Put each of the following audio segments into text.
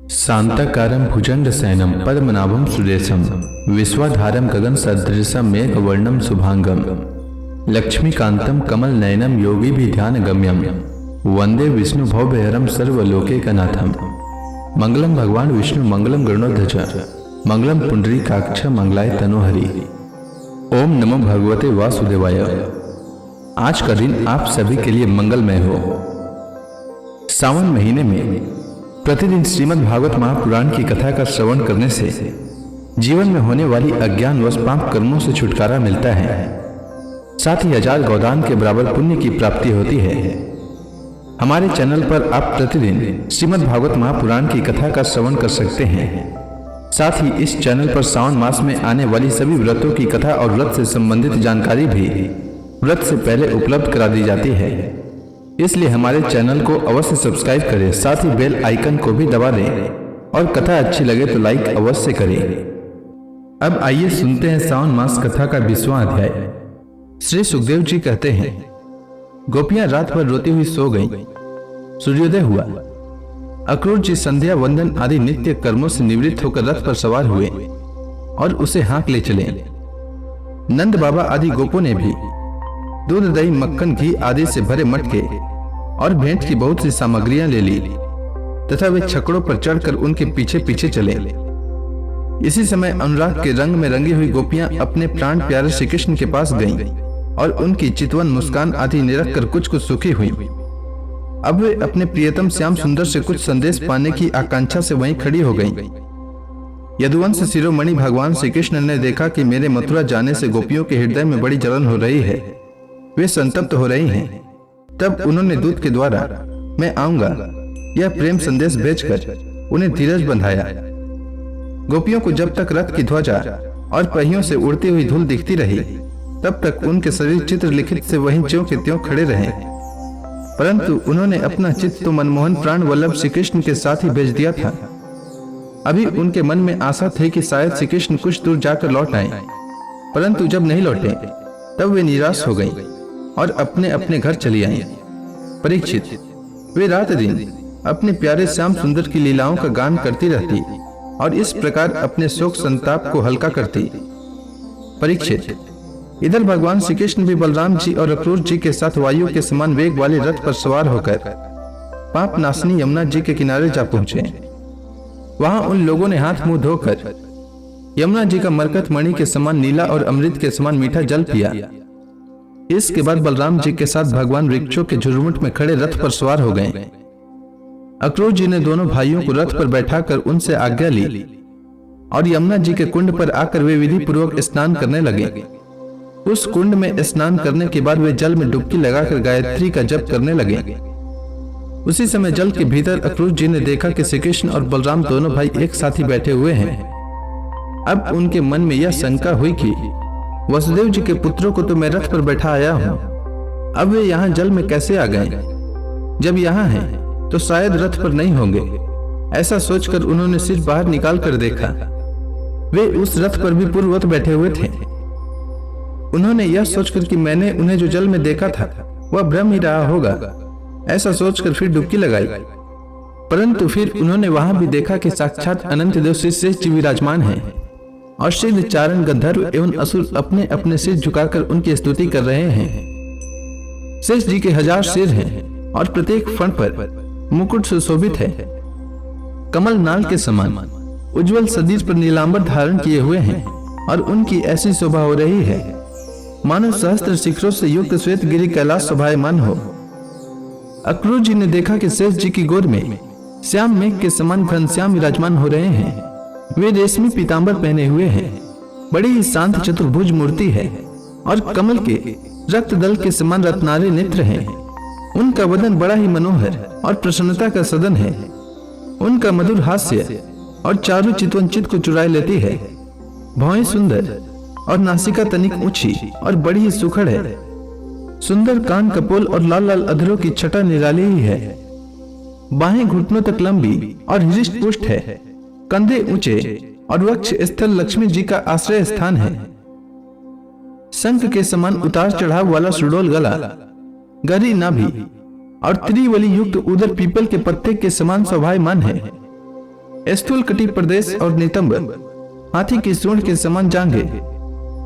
शांताकारं भुजंगशयनं पद्मनाभं सुरेशं विश्वाधारं गगनसदृशं मेघवर्णं शुभांगं लक्ष्मीकान्तं कमलनयनं योगिभिध्यानगम्यं वंदे विष्णुभवभयहरं सर्वलोकैकनाथं। मंगलम भगवान विष्णु मंगलम गरुड़ध्वज मंगलम पुंडरीकाक्ष मंगलाय तनोहरि। ओम नमो भगवते वासुदेवाय। आज का दिन आप सभी के लिए मंगलमय हो। सावन महीने में प्रतिदिन श्रीमद् भागवत महापुराण की कथा का श्रवण करने से जीवन में होने वाली अज्ञान व पाप कर्मों से छुटकारा मिलता है, साथ ही 1000 गोदान के बराबर पुण्य की प्राप्ति होती है। हमारे चैनल पर आप प्रतिदिन श्रीमद् भागवत महापुराण की कथा का श्रवण कर सकते हैं। साथ ही इस चैनल पर सावन मास में आने वाली सभी व्रतों की कथा और व्रत से संबंधित जानकारी भी व्रत से पहले उपलब्ध करा दी जाती है। इसलिए हमारे चैनल को अवश्य सब्सक्राइब करें, साथ ही बेल आइकन को भी दबा दें और कथा अच्छी लगे तो लाइक अवश्य करें। अब आइए सुनते हैं सावन मास कथा का 20वां अध्याय। श्री सुखदेव जी कहते हैं, गोपियां रात भर रोती हुई सो गईं। सूर्योदय हुआ। अक्रूर जी संध्या वंदन आदि नित्य कर्मों से निवृत्त होकर रथ पर सवार हुए और उसे हाँक ले चले। नंद बाबा आदि गोपों ने भी दूध दही मक्खन घी आदि से भरे मटके और भेंट की बहुत सी सामग्रियां ले ली तथा वे छकड़ों पर चढ़कर उनके पीछे पीछे चले। इसी समय अनुराग के रंग में रंगी हुई गोपियां अपने प्राण प्यारे श्री कृष्ण के पास गईं और उनकी चितवन मुस्कान आदि निरख कर कुछ कुछ सुखी हुई। अब वे अपने प्रियतम श्याम सुंदर से कुछ संदेश पाने की आकांक्षा से वहीं खड़ी हो गईं। यदुवंश शिरोमणि भगवान श्री कृष्ण ने देखा कि मेरे मथुरा जाने से गोपियों के हृदय में बड़ी जलन हो रही है, वे संतप्त हो रही हैं। तब उन्होंने दूत के द्वारा मैं आऊंगा यह प्रेम संदेश भेजकर उन्हें धीरज बंधाया। गोपियों को जब तक रथ की ध्वजा और पहियों से उड़ती हुई धूल दिखती रही तब तक उनके शरीर चित्र लिखित से वहीं ज्यों के त्यों खड़े रहे, परंतु उन्होंने अपना चित्त तो मनमोहन प्राण वल्लभ श्री कृष्ण के साथ ही भेज दिया था। अभी उनके मन में आशा थी कि शायद श्री कृष्ण कुछ दूर जाकर लौट आए, परंतु जब नहीं लौटे तब वे निराश हो गईं और अपने अपने घर चली आई। परीक्षित, वे रात दिन अपने प्यारे श्याम सुंदर की लीलाओं का गान करती रहती और इस प्रकार अपने शोक संताप को हल्का करती। परीक्षित, इधर भगवान श्री कृष्ण भी बलराम जी और अक्रूर जी के साथ वायु के समान वेग वाले रथ पर सवार होकर पाप नाशनी यमुना जी के किनारे जा पहुंचे। वहां उन लोगों ने हाथ मुंह धोकर यमुना जी का मरकत मणि के समान नीला और अमृत के समान मीठा जल पिया। इसके बाद बलराम जी के साथ भगवान वृक्षों के झुरमुट में खड़े रथ पर सवार हो गए। अक्रूर जी ने दोनों भाइयों को रथ पर बैठाकर उनसे आज्ञा ली और यमुना जी के कुंड पर आकर वे विधि पूर्वक स्नान करने लगे। उस कुंड में स्नान करने के बाद वे जल में डुबकी लगाकर गायत्री का जप करने लगे। उसी समय जल के भीतर अक्रूर जी ने देखा कि श्री कृष्ण और बलराम दोनों भाई एक साथ ही बैठे हुए हैं। अब उनके मन में यह शंका हुई कि वसुदेव जी के पुत्रों को तो मैं रथ पर बैठा आया हूं, अब वे यहाँ जल में कैसे आ गए? जब यहाँ हैं तो शायद रथ पर नहीं होंगे। ऐसा सोचकर उन्होंने सिर बाहर निकाल कर देखा, वे उस रथ पर भी पूर्ववत बैठे हुए थे। उन्होंने यह सोचकर कि मैंने उन्हें जो जल में देखा था वह भ्रम ही रहा होगा, ऐसा सोचकर फिर डुबकी लगाई। परंतु फिर उन्होंने वहां भी देखा कि साक्षात अनंत देव श्री शेष जी विराजमान हैं और सिद्ध चारण गंधर्व एवं असुर अपने अपने सिर झुकाकर उनकी स्तुति कर रहे हैं। शेष जी के 1000 सिर हैं और प्रत्येक फण पर मुकुट सुशोभित है। कमल नाल के समान उज्जवल सदीर पर नीलांबर धारण किए हुए हैं और उनकी ऐसी शोभा हो रही है मानो सहस्त्र शिखरों से युक्त श्वेत गिरी कैलाश शोभायमान हो। अक्रूर जी ने देखा कि शेष जी की गोद में श्याम मेघ के समान घनश्याम विराजमान हो रहे हैं। वे रेशमी पीतांबर पहने हुए हैं, बड़ी ही शांत चतुर्भुज मूर्ति है और कमल के रक्त दल के समान रत्नारे नेत्र हैं। उनका वदन बड़ा ही मनोहर और प्रसन्नता का सदन है। उनका मधुर हास्य और चारु चितवन चित्त को चुराए लेती है। भौएं सुंदर और नासिका तनिक ऊंची और बड़ी ही सुखड़ है। सुंदर कान कपोल और लाल लाल अधरों की छटा निराली ही है। बाहें घुटनों तक लंबी और हृष्ट पुष्ट है। कंधे ऊंचे और वक्ष स्थल लक्ष्मी जी का आश्रय स्थान है। शंख के समान उतार चढ़ाव वाला सुडोल गला, गहरी नाभि और त्रिवली युक्त उदर पीपल के पत्ते के समान शोभायमान है। स्थूल कटी प्रदेश और नितंब, हाथी की सूंड के समान जांघे,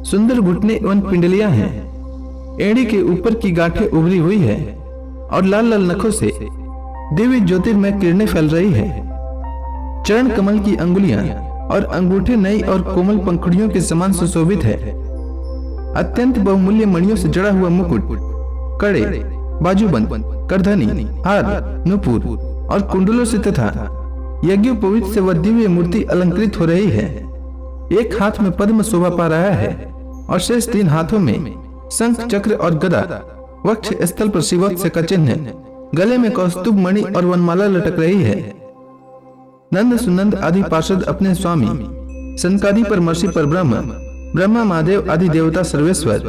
सुंदर घुटने एवं पिंडलियां हैं। एड़ी के ऊपर की गांठें उभरी हुई है और लाल लाल नखों से दिव्य ज्योतिर्मय किरणें फैल रही है। चरण कमल की अंगुलियां और अंगूठे नई और कोमल पंखुड़ियों के समान सुशोभित है। अत्यंत बहुमूल्य मणियों से जड़ा हुआ मुकुट, कड़े, बाजूबंद, करधनी, हार, नुपुर और कुंडलों से तथा यज्ञोपवीत से वह दिव्य मूर्ति अलंकृत हो रही है। एक हाथ में पद्म शोभा पा रहा है और शेष 3 हाथों में शंख, चक्र और गदा, वक्ष स्थल पर शिवोत्स का चिन्ह, गले में कौस्तुभ मणि और वनमाला लटक रही है। नंद सुनंद आदि पार्षद अपने स्वामी सनकादि पर महर्षि पर ब्रह्मा महादेव आदि देवता सर्वेश्वर,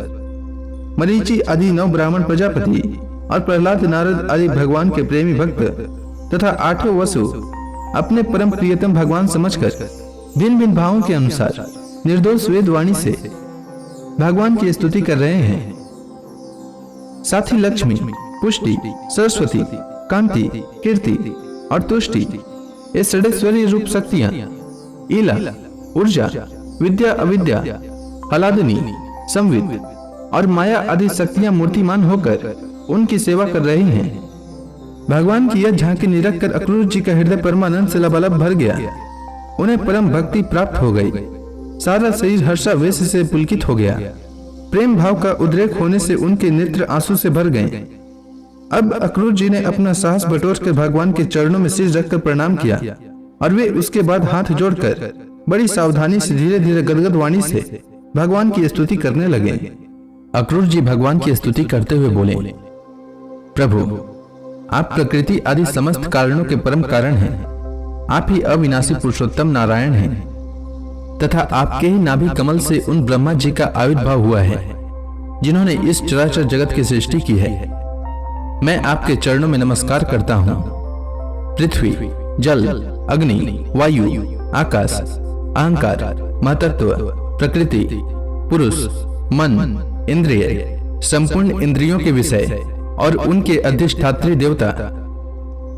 मरीचि आदि 9 ब्राह्मण प्रजापति और प्रहलाद नारद आदि भगवान के प्रेमी भक्त तथा 8 वसु अपने परम प्रियतम भगवान समझकर भिन्न भिन्न भावों के अनुसार निर्दोष वेद वाणी से भगवान की स्तुति कर रहे हैं। साथ ही लक्ष्मी, पुष्टि, सरस्वती, कांति, कीर्ति और तुष्टि, ये षडेश्वरीय रूप शक्तियां ईला, ऊर्जा, विद्या, अविद्या, हलादनी, संविद और माया आदि शक्तियां मूर्तिमान होकर उनकी सेवा कर रही हैं। भगवान की यह झांकी निरख कर अक्रूर जी का हृदय परमानंद से लबालब भर गया। उन्हें परम भक्ति प्राप्त हो गई। सारा शरीर हर्षावेश से पुलकित हो गया। प्रेम भाव का उद्रेक होने से उनके नेत्र आंसू से भर गए। अब अक्रूर जी ने अपना साहस बटोर कर भगवान के चरणों में सिर रखकर प्रणाम किया और वे उसके बाद हाथ जोड़कर बड़ी सावधानी से धीरे धीरे गदगद वाणी से भगवान की स्तुति करने लगे। अक्रूर जी भगवान की स्तुति करते हुए बोले, प्रभु, आप प्रकृति आदि समस्त कारणों के परम कारण हैं। आप ही अविनाशी पुरुषोत्तम नारायण हैं तथा आपके ही नाभि कमल से उन ब्रह्मा जी का आविर्भाव हुआ है जिन्होंने इस चराचर जगत की सृष्टि की है। मैं आपके चरणों में नमस्कार करता हूँ। पृथ्वी, जल, अग्नि, वायु, आकाश, अहंकार, महतत्व, प्रकृति, पुरुष, मन, इंद्रिय, संपूर्ण इंद्रियों के विषय और उनके अधिष्ठात्री देवता,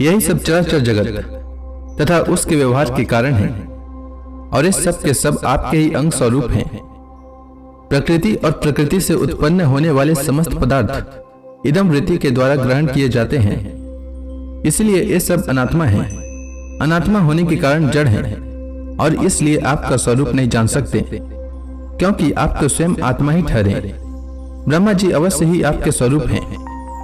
यही सब चराचर जगत तथा उसके व्यवहार के कारण हैं और इस सब के सब आपके ही अंग स्वरूप हैं। प्रकृति और प्रकृति से उत्पन्न होने वाले समस्त पदार्थ इदम वृत्ति के द्वारा ग्रहण किए जाते हैं, इसलिए ये सब अनात्मा हैं। अनात्मा होने के कारण जड़ हैं और इसलिए आपका स्वरूप नहीं जान सकते, क्योंकि आप तो स्वयं आत्मा ही ठहरे। ब्रह्मा जी अवश्य ही आपके स्वरूप हैं,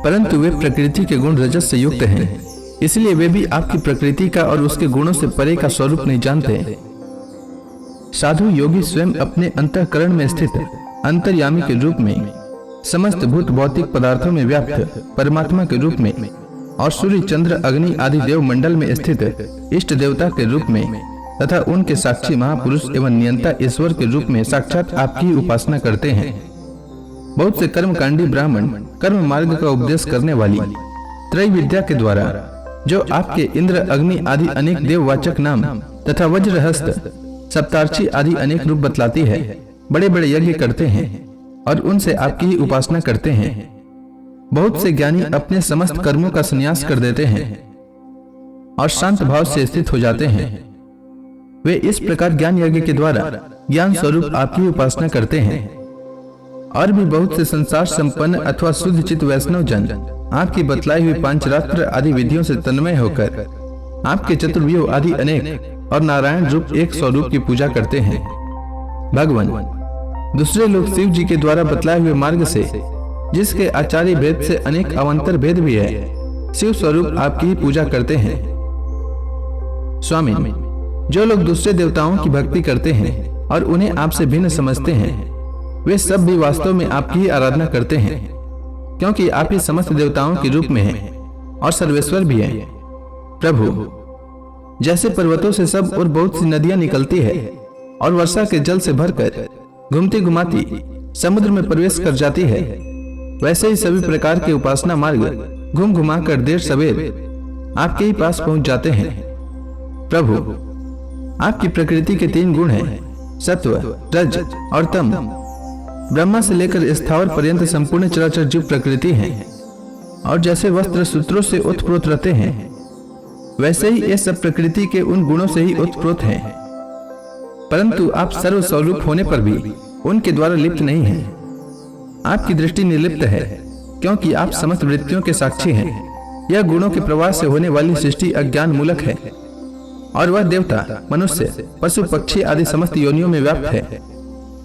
परंतु वे प्रकृति के गुण रजस से युक्त हैं, इसलिए वे भी आपकी प्रकृति का और उसके गुणों से परे का स्वरूप नहीं जानते। साधु योगी स्वयं अपने अंतःकरण में स्थित अंतर्यामी के रूप में, समस्त भूत भौतिक पदार्थों में व्याप्त परमात्मा के रूप में और सूर्य, चंद्र, अग्नि आदि देव मंडल में स्थित इष्ट देवता के रूप में तथा उनके साक्षी महापुरुष एवं नियंता ईश्वर के रूप में साक्षात आपकी उपासना करते हैं। बहुत से कर्मकांडी ब्राह्मण कर्म मार्ग का उपदेश करने वाली त्रय विद्या के द्वारा जो आपके इंद्र, अग्नि आदि अनेक देववाचक नाम तथा वज्रहस्त, सप्तार्ची आदि अनेक रूप बतलाती है, बड़े बड़े यज्ञ करते हैं और उनसे आपकी ही उपासना करते हैं। बहुत से ज्ञानी अपने समस्त कर्मों का संन्यास कर देते हैं और शांत भाव से स्थित हो जाते हैं। वे इस प्रकार ज्ञान यज्ञ के द्वारा ज्ञान स्वरूप आपकी उपासना करते हैं। और भी बहुत से संसार संपन्न अथवा शुद्ध चित्त वैष्णव जन आपकी बतलाई हुई पांचरात्र आदि विधियों से तन्मय होकर आपके चतुर्व्यूह आदि अनेक और नारायण रूप एक स्वरूप की पूजा करते हैं। भगवान, दूसरे लोग शिव जी के द्वारा बतलाए हुए मार्ग से, जिसके आचार्य भेद से अनेक अवंतर भेद भी है, शिव स्वरूप आपकी ही पूजा करते हैं। स्वामी, जो लोग दूसरे देवताओं की भक्ति करते हैं और उन्हें आपसे भिन्न समझते हैं, वे सब भी वास्तव में आपकी ही आराधना करते हैं, क्योंकि आप ही समस्त देवताओं के रूप में हैं और सर्वेश्वर भी हैं। प्रभु, जैसे पर्वतों से सब और बहुत सी नदियां निकलती है और वर्षा के जल से भरकर घूमती घुमाती समुद्र में प्रवेश कर जाती है, वैसे ही सभी प्रकार के उपासना मार्ग घूम घुमा कर देर सवेर आपके ही पास पहुंच जाते हैं। प्रभु, आपकी प्रकृति के 3 गुण हैं, सत्व, रज और तम। ब्रह्मा से लेकर स्थावर पर्यंत संपूर्ण चराचर जीव प्रकृति है और जैसे वस्त्र सूत्रों से उत्प्रोत रहते हैं, वैसे ही ये सब प्रकृति के उन गुणों से ही उत्प्रोत हैं, परंतु आप सर्व स्वरूप होने पर भी उनके द्वारा लिप्त नहीं हैं। आपकी दृष्टि निर्लिप्त है, क्योंकि आप समस्त वृत्तियों के साक्षी हैं। यह गुणों के प्रवाह से होने वाली सृष्टि अज्ञान मूलक है, और वह देवता, मनुष्य, पशु, पक्षी आदि समस्त योनियों में व्याप्त है,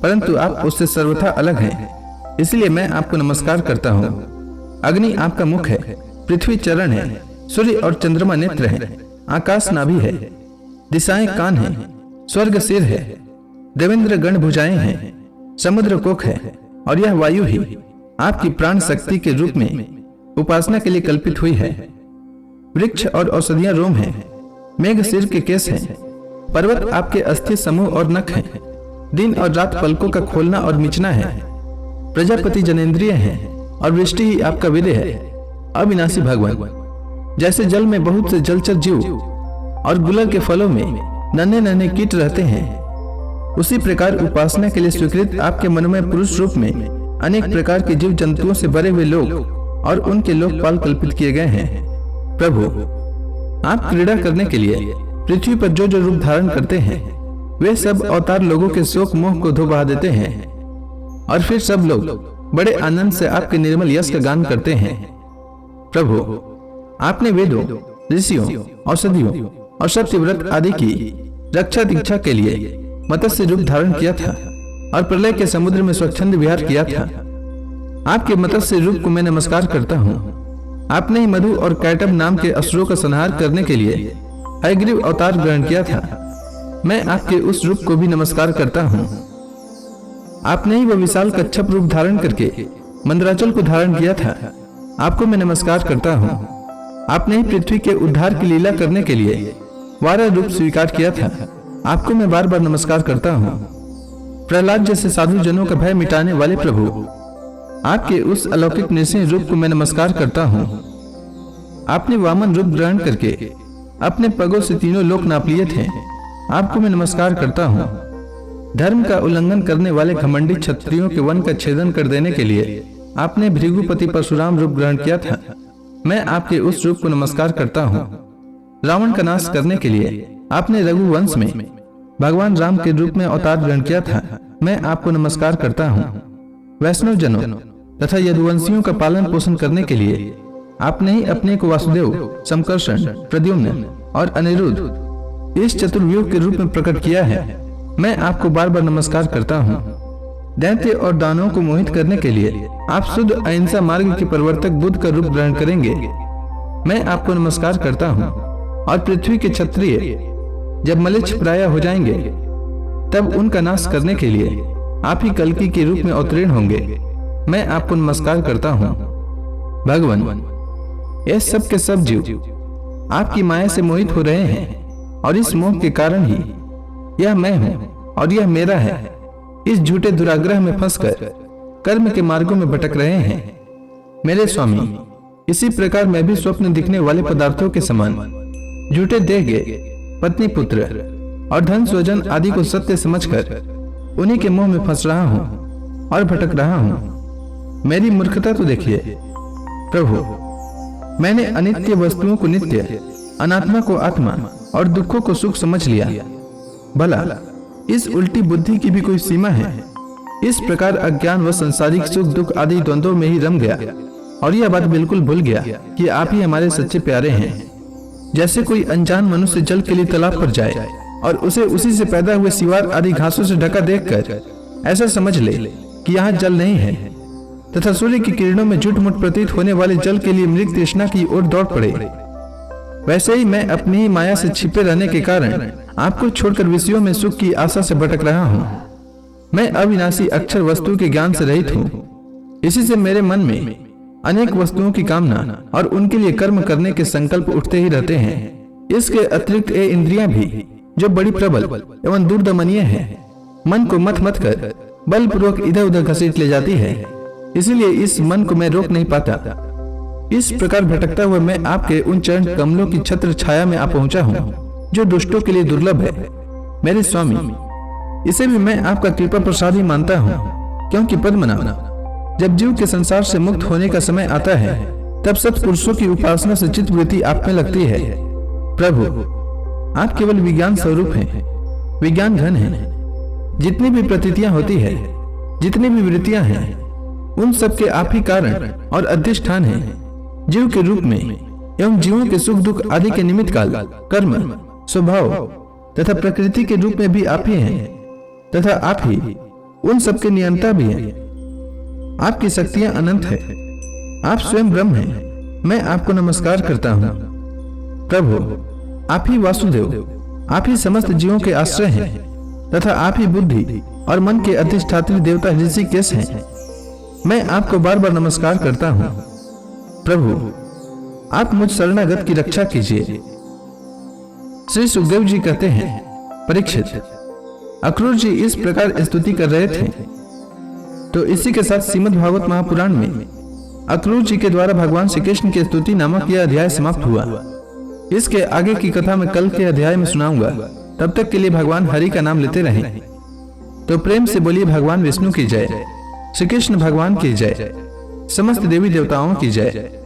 परंतु आप उससे सर्वथा अलग हैं। इसलिए मैं आपको नमस्कार करता हूँ। अग्नि आपका मुख है, पृथ्वी चरण है, सूर्य और चंद्रमा नेत्र है, आकाश नाभि है, दिशाएं कान है, स्वर्ग सिर है, देवेंद्र गण भुजाएं हैं, समुद्र कोख है, और यह वायु ही आपकी प्राण शक्ति के रूप में उपासना के लिए कल्पित हुई है। वृक्ष और औषधियां रोम हैं, मेघ सिर के केस हैं, पर्वत आपके अस्थि समूह और नख हैं, दिन और रात पलकों का खोलना और मिचना है, प्रजापति जनेन्द्रिय हैं, और वृष्टि ही आपका वीर्य है। अविनाशी भगवान, जैसे जल में बहुत से जलचर जीव और गुलर के फलों में नन्हे नन्हे कीट रहते हैं, उसी प्रकार उपासना के लिए स्वीकृत आपके मनोमय पुरुष रूप में अनेक प्रकार के जीव जंतुओं से भरे हुए लोग और उनके लोकपाल कल्पित किए गए हैं। प्रभु, आप क्रीड़ा करने के लिए पृथ्वी पर जो जो रूप धारण करते हैं, वे सब अवतार लोगों के शोक मोह को धो बहा देते हैं, और फिर सब लोग बड़े आनंद से आपके निर्मल यश का गान करते हैं। प्रभु, आपने वेदों, ऋषियों, औषधियों और सत्यव्रत आदि की रक्षा दीक्षा के लिए मत्स्य रूप धारण किया था, और प्रलय के समुद्र में स्वच्छंद विहार किया था। आपके मत्स्य रूप को मैं नमस्कार करता हूँ। आपने ही मधु और कैटब नाम के असुरों का संहार करने के लिए हयग्रीव अवतार ग्रहण किया था। मैं आपके उस रूप को भी नमस्कार करता हूँ। आपने ही वह विशाल कच्छप रूप धारण करके मंदराचल को धारण किया था। आपको मैं नमस्कार करता हूँ। आपने ही पृथ्वी के उद्धार की लीला करने के लिए वारा रूप स्वीकार किया था। आपको मैं बार बार नमस्कार करता हूँ। प्रहलाद जैसे साधु जनों का भय मिटाने वाले प्रभु, आपके उस अलौकिक नृसिंह रूप को मैं नमस्कार करता हूँ। आपने वामन रूप ग्रहण करके अपने पगों से तीनों लोक नाप लिए थे। आपको मैं नमस्कार करता हूँ। धर्म का उल्लंघन करने वाले घमंडी क्षत्रियों के वन का छेदन कर देने के लिए आपने भृगुपति परशुराम रूप ग्रहण किया था। मैं आपके उस रूप को नमस्कार करता हूँ। रावण का नाश करने के लिए आपने रघुवंश में भगवान राम के रूप में अवतार ग्रहण किया था। मैं आपको नमस्कार करता हूँ। वैष्णव जनों तथा यदुवंशियों का पालन पोषण करने के लिए आपने ही अपने को वासुदेव, संकर्षण, प्रद्युम्न और अनिरुद्ध इस चतुर्व्यूह के रूप में प्रकट किया है। मैं आपको बार बार नमस्कार करता हूँ। दैत्य और दानवों को मोहित करने के लिए आप शुद्ध अहिंसा मार्ग के प्रवर्तक बुद्ध का रूप ग्रहण करेंगे। मैं आपको नमस्कार करता हूँ। और पृथ्वी के क्षत्रिय जब मलेच्छ प्राय हो जाएंगे, तब उनका नाश करने के लिए आप ही कल्कि के रूप में अवतीर्ण होंगे। मैं आपको नमस्कार करता हूँ। भगवान, ये सब के सब जीव आपकी माया से मोहित हो रहे हैं, और इस मोह के कारण ही यह मैं हूँ और यह मेरा है, इस झूठे दुराग्रह में फंसकर कर्म के मार्गों में भटक रहे हैं। मेरे स्वामी, इसी प्रकार मैं भी स्वप्न दिखने वाले पदार्थों के समान झूठे देह, पत्नी, पुत्र और धन स्वजन आदि को सत्य समझकर उन्हीं के मोह में फंस रहा हूँ और भटक रहा हूँ। मेरी मूर्खता तो देखिए प्रभु। मैंने अनित्य वस्तुओं को नित्य, अनात्मा को आत्मा और दुखों को सुख समझ लिया। भला इस उल्टी बुद्धि की भी कोई सीमा है? इस प्रकार अज्ञान व संसारिक सुख दुख आदि द्वंद्वों में ही रम गया, और यह बात बिल्कुल भूल गया कि आप ही हमारे सच्चे प्यारे हैं। जैसे कोई अनजान मनुष्य जल के लिए तालाब पर जाए और उसे उसी से पैदा हुए सिवार आदि घासों से ढका देखकर ऐसा समझ ले कि यहाँ जल नहीं है, तथा सूर्य की किरणों में झूठ-मूठ प्रतीत होने वाले जल के लिए मृग तृष्णा की ओर दौड़ पड़े, वैसे ही मैं अपनी ही माया से छिपे रहने के कारण आपको छोड़कर विषयों में सुख की आशा से भटक रहा हूँ। मैं अविनाशी अक्षर वस्तु के ज्ञान से रहित हूँ। इसी से मेरे मन में अनेक वस्तुओं की कामना और उनके लिए कर्म करने के संकल्प उठते ही रहते हैं। इसके अतिरिक्त ये इंद्रियां भी, जो बड़ी प्रबल एवं दुर्दमनीय है, मन को मत मत कर बलपूर्वक इधर उधर घसीट ले जाती है। इसीलिए इस मन को मैं रोक नहीं पाता। इस प्रकार भटकता हुआ मैं आपके उन चरण कमलों की छत्र छाया में आ पहुंचा हूँ, जो दुष्टों के लिए दुर्लभ है। मेरे स्वामी, इसे भी मैं आपका कृपा प्रसाद ही मानता हूँ, क्योंकि पद्मनाभ, जब जीव के संसार से मुक्त होने का समय आता है, तब सत्पुरुषों की उपासना से चित्तवृत्ति आप में लगती है। प्रभु, आप केवल विज्ञान स्वरूप हैं, विज्ञान घन हैं। जितनी भी प्रतीतियां होती है, जितनी भी वृत्तियां हैं, उन सब के आप ही कारण और अधिष्ठान हैं। जीव के रूप में एवं जीवों के सुख दुख आदि के निमित्त काल, कर्म, स्वभाव तथा प्रकृति के रूप में भी आप ही हैं, तथा आप ही उन सब के नियंता भी हैं। आपकी शक्तियां अनंत है, आप स्वयं ब्रह्म हैं। मैं आपको नमस्कार करता हूँ। प्रभु, आप ही वासुदेव, आप ही समस्त जीवों के आश्रय हैं, तथा आप ही बुद्धि और मन के अधिष्ठात्री देवता ऋषिकेश हैं। मैं आपको बार बार नमस्कार करता हूँ। प्रभु, आप मुझ शरणागत की रक्षा कीजिए। श्री सुखदेव जी कहते हैं, परीक्षित, अक्रूर जी इस प्रकार स्तुति कर रहे थे, तो इसी के साथ श्रीमद् भागवत महापुराण में अक्रूर जी के द्वारा भगवान श्री कृष्ण की स्तुति नामक यह अध्याय समाप्त हुआ। इसके आगे की कथा मैं कल के अध्याय में सुनाऊंगा। तब तक के लिए भगवान हरि का नाम लेते रहें। तो प्रेम से बोलिए भगवान विष्णु की जय, श्री कृष्ण भगवान की जय, समस्त देवी देवताओं की जय।